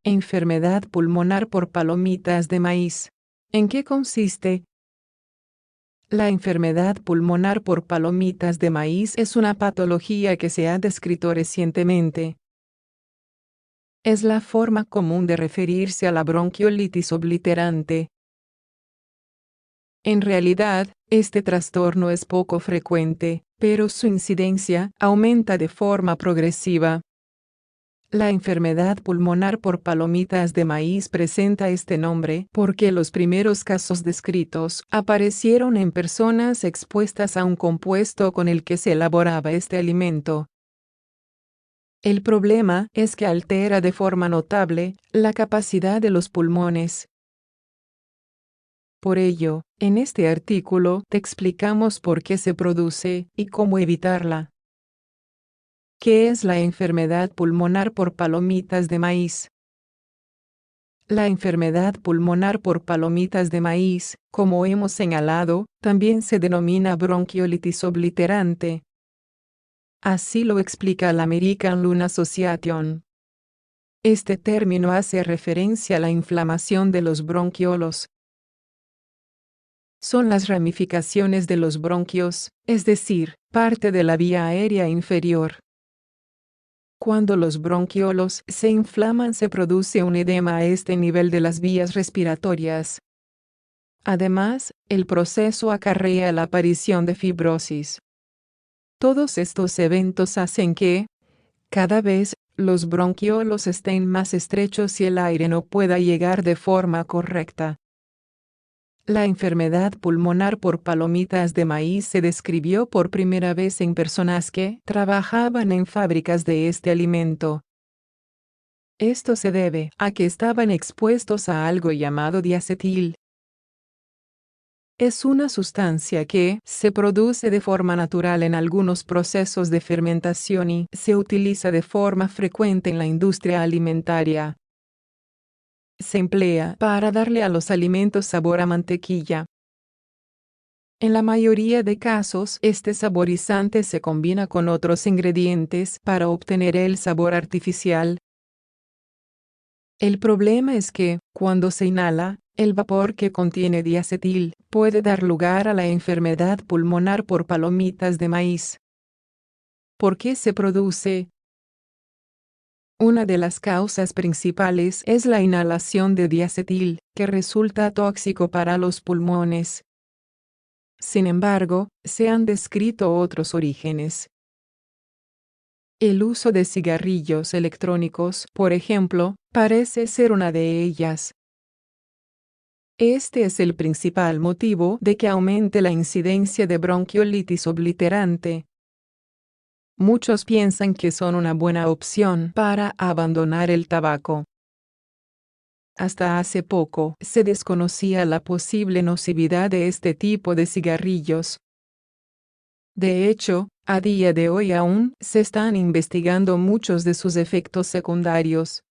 Enfermedad pulmonar por palomitas de maíz. ¿En qué consiste? La enfermedad pulmonar por palomitas de maíz es una patología que se ha descrito recientemente. Es la forma común de referirse a la bronquiolitis obliterante. En realidad, este trastorno es poco frecuente, pero su incidencia aumenta de forma progresiva. La enfermedad pulmonar por palomitas de maíz presenta este nombre porque los primeros casos descritos aparecieron en personas expuestas a un compuesto con el que se elaboraba este alimento. El problema es que altera de forma notable la capacidad de los pulmones. Por ello, en este artículo te explicamos por qué se produce y cómo evitarla. ¿Qué es la enfermedad pulmonar por palomitas de maíz? La enfermedad pulmonar por palomitas de maíz, como hemos señalado, también se denomina bronquiolitis obliterante. Así lo explica la American Lung Association. Este término hace referencia a la inflamación de los bronquiolos. Son las ramificaciones de los bronquios, es decir, parte de la vía aérea inferior. Cuando los bronquiolos se inflaman se produce un edema a este nivel de las vías respiratorias. Además, el proceso acarrea la aparición de fibrosis. Todos estos eventos hacen que, cada vez, los bronquiolos estén más estrechos y el aire no pueda llegar de forma correcta. La enfermedad pulmonar por palomitas de maíz se describió por primera vez en personas que trabajaban en fábricas de este alimento. Esto se debe a que estaban expuestos a algo llamado diacetil. Es una sustancia que se produce de forma natural en algunos procesos de fermentación y se utiliza de forma frecuente en la industria alimentaria. Se emplea para darle a los alimentos sabor a mantequilla. En la mayoría de casos, este saborizante se combina con otros ingredientes para obtener el sabor artificial. El problema es que, cuando se inhala, el vapor que contiene diacetil puede dar lugar a la enfermedad pulmonar por palomitas de maíz. ¿Por qué se produce? Una de las causas principales es la inhalación de diacetil, que resulta tóxico para los pulmones. Sin embargo, se han descrito otros orígenes. El uso de cigarrillos electrónicos, por ejemplo, parece ser una de ellas. Este es el principal motivo de que aumente la incidencia de bronquiolitis obliterante. Muchos piensan que son una buena opción para abandonar el tabaco. Hasta hace poco se desconocía la posible nocividad de este tipo de cigarrillos. De hecho, a día de hoy aún se están investigando muchos de sus efectos secundarios.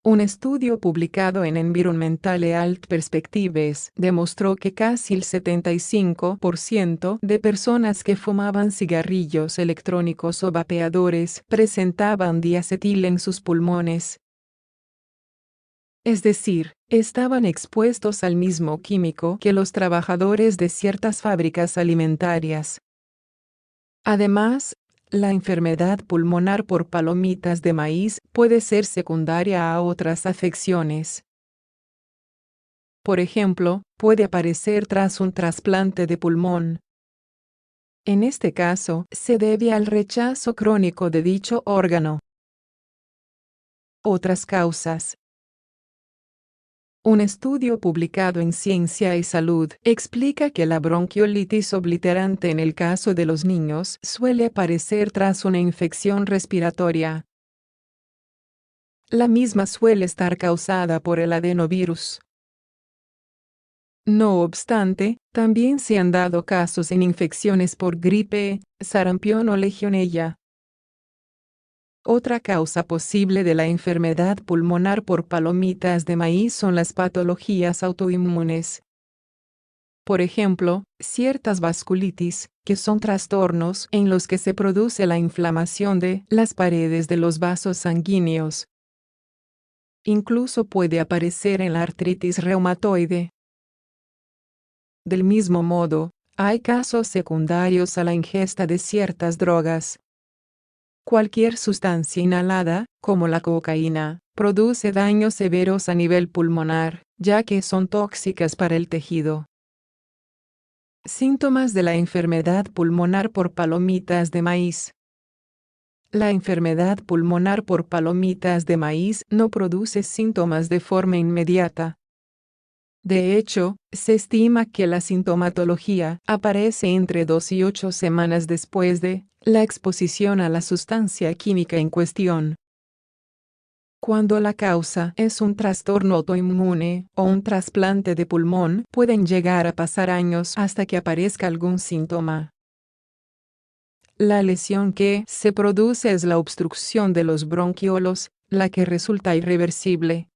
Un estudio publicado en Environmental Health Perspectives demostró que casi el 75% de personas que fumaban cigarrillos electrónicos o vapeadores presentaban diacetil en sus pulmones. Es decir, estaban expuestos al mismo químico que los trabajadores de ciertas fábricas alimentarias. Además, la enfermedad pulmonar por palomitas de maíz puede ser secundaria a otras afecciones. Por ejemplo, puede aparecer tras un trasplante de pulmón. En este caso, se debe al rechazo crónico de dicho órgano. Otras causas. Un estudio publicado en Ciencia y Salud explica que la bronquiolitis obliterante en el caso de los niños suele aparecer tras una infección respiratoria. La misma suele estar causada por el adenovirus. No obstante, también se han dado casos en infecciones por gripe, sarampión o legionella. Otra causa posible de la enfermedad pulmonar por palomitas de maíz son las patologías autoinmunes. Por ejemplo, ciertas vasculitis, que son trastornos en los que se produce la inflamación de las paredes de los vasos sanguíneos. Incluso puede aparecer en la artritis reumatoide. Del mismo modo, hay casos secundarios a la ingesta de ciertas drogas. Cualquier sustancia inhalada, como la cocaína, produce daños severos a nivel pulmonar, ya que son tóxicas para el tejido. Síntomas de la enfermedad pulmonar por palomitas de maíz. La enfermedad pulmonar por palomitas de maíz no produce síntomas de forma inmediata. De hecho, se estima que la sintomatología aparece entre 2 y 8 semanas después de la exposición a la sustancia química en cuestión. Cuando la causa es un trastorno autoinmune o un trasplante de pulmón, pueden llegar a pasar años hasta que aparezca algún síntoma. La lesión que se produce es la obstrucción de los bronquiolos, la que resulta irreversible.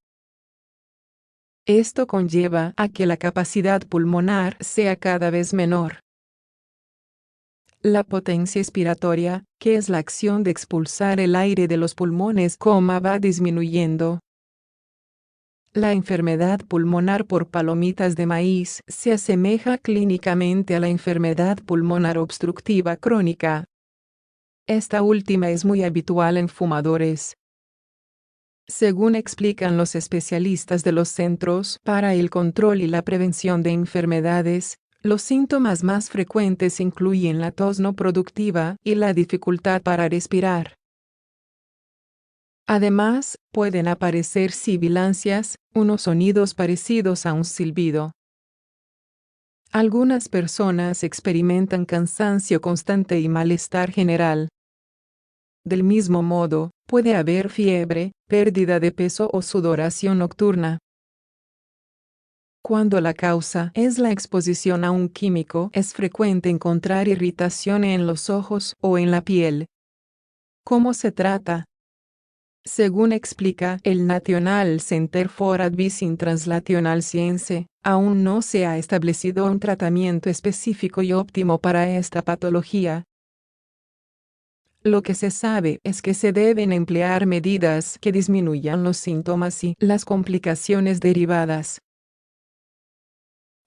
Esto conlleva a que la capacidad pulmonar sea cada vez menor. La potencia expiratoria, que es la acción de expulsar el aire de los pulmones, va disminuyendo. La enfermedad pulmonar por palomitas de maíz se asemeja clínicamente a la enfermedad pulmonar obstructiva crónica. Esta última es muy habitual en fumadores. Según explican los especialistas de los Centros para el Control y la Prevención de Enfermedades, los síntomas más frecuentes incluyen la tos no productiva y la dificultad para respirar. Además, pueden aparecer sibilancias, unos sonidos parecidos a un silbido. Algunas personas experimentan cansancio constante y malestar general. Del mismo modo, puede haber fiebre, pérdida de peso o sudoración nocturna. Cuando la causa es la exposición a un químico, es frecuente encontrar irritación en los ojos o en la piel. ¿Cómo se trata? Según explica el National Center for Advanced Translational Science, aún no se ha establecido un tratamiento específico y óptimo para esta patología. Lo que se sabe es que se deben emplear medidas que disminuyan los síntomas y las complicaciones derivadas.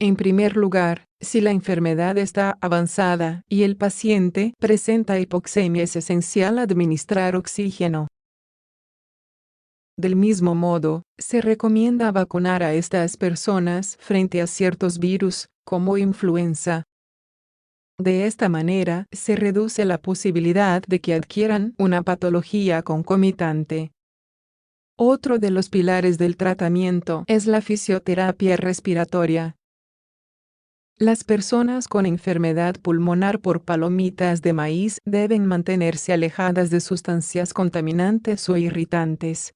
En primer lugar, si la enfermedad está avanzada y el paciente presenta hipoxemia, es esencial administrar oxígeno. Del mismo modo, se recomienda vacunar a estas personas frente a ciertos virus, como influenza. De esta manera, se reduce la posibilidad de que adquieran una patología concomitante. Otro de los pilares del tratamiento es la fisioterapia respiratoria. Las personas con enfermedad pulmonar por palomitas de maíz deben mantenerse alejadas de sustancias contaminantes o irritantes.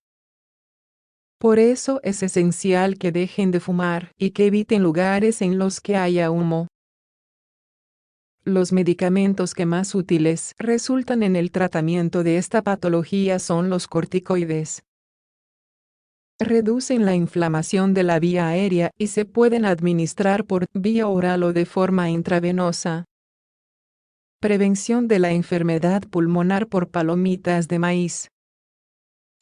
Por eso es esencial que dejen de fumar y que eviten lugares en los que haya humo. Los medicamentos que más útiles resultan en el tratamiento de esta patología son los corticoides. Reducen la inflamación de la vía aérea y se pueden administrar por vía oral o de forma intravenosa. Prevención de la enfermedad pulmonar por palomitas de maíz.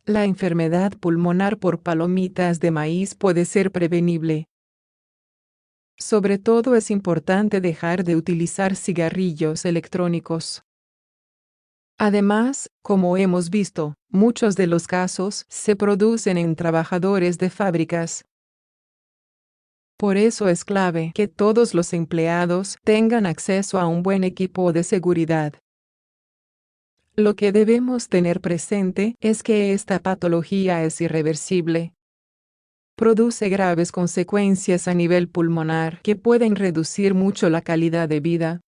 La enfermedad pulmonar por palomitas de maíz puede ser prevenible. Sobre todo es importante dejar de utilizar cigarrillos electrónicos. Además, como hemos visto, muchos de los casos se producen en trabajadores de fábricas. Por eso es clave que todos los empleados tengan acceso a un buen equipo de seguridad. Lo que debemos tener presente es que esta patología es irreversible. Produce graves consecuencias a nivel pulmonar que pueden reducir mucho la calidad de vida,